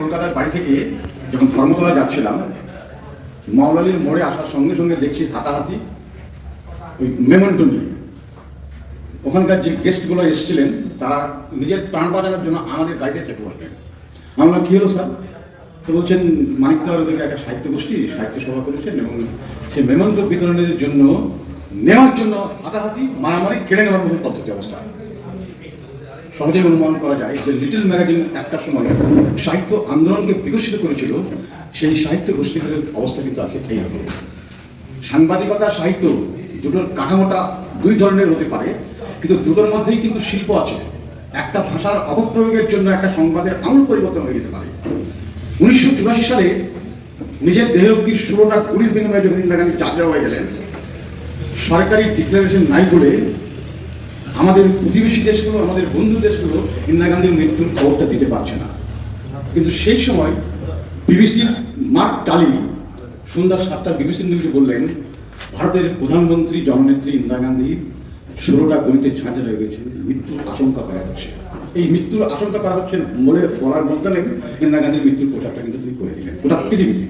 কলকাতার বাড়ি থেকে যখন ধর্মতলা যাচ্ছিলাম, মাওলালির মোড়ে আসার সঙ্গে সঙ্গে দেখছি হাতাহাতি ওই মেমন্টো নিয়ে। ওখানকার যে গেস্টগুলো এসেছিলেন তারা নিজের প্রাণ বাঁচানোর জন্য আমাদের গাড়িতে চেপে বসলেন। আমরা কী হলো স্যার? তো বলছেন মানিকতলার ওদিকে একটা সাহিত্য গোষ্ঠী সাহিত্য সভা করেছেন এবং সেই মেমন্টো বিতরণের জন্য নেওয়ার জন্য হাতাহাতি মারামারি কেড়ে নেওয়ার মতো পদ্ধতি অবস্থা। সহজেই অনুমান করা যায় যে লিটল ম্যাগাজিন একটা সময় সাহিত্য আন্দোলনকে বিকশিত করেছিল, সেই সাহিত্য গোষ্ঠীগুলোর অবস্থা কিন্তু আজকে এইরকম। সাংবাদিকতা সাহিত্য দুটোর কাঠামোটা দুই ধরনের হতে পারে, কিন্তু দুটোর মধ্যেই কিন্তু শিল্প আছে। একটা ভাষার অপপ্রয়োগের জন্য একটা সংবাদের আমূল পরিবর্তন হয়ে যেতে পারে। 1984 সালে নিজের দেহরক্ষীর 16টা গুলির বিনিময়ে যখন ইন্দিরা গান্ধী চাকরা হয়ে গেলেন, সরকারি ডিক্লারেশন নাই বলে আমাদের প্রতিবেশী দেশগুলো, আমাদের বন্ধু দেশগুলো ইন্দিরা গান্ধীর মৃত্যুর খবরটা দিতে পারছে না। কিন্তু সেই সময় বিবিসির মার্ক টালি সন্ধ্যা 7টা বিবিসি নিউজে বললেন, ভারতের প্রধানমন্ত্রী জননেত্রী ইন্দিরা গান্ধী 16টা গুলিতে ঝাঁঝে হয়ে গেছেন, মৃত্যুর আশঙ্কা করা হচ্ছে। এই মৃত্যুর আশঙ্কা করা হচ্ছে বলে বলার মধ্যে ইন্দিরা গান্ধীর মৃত্যুর প্রচারটা কিন্তু তিনি করে দিলেন গোটা পৃথিবীতে।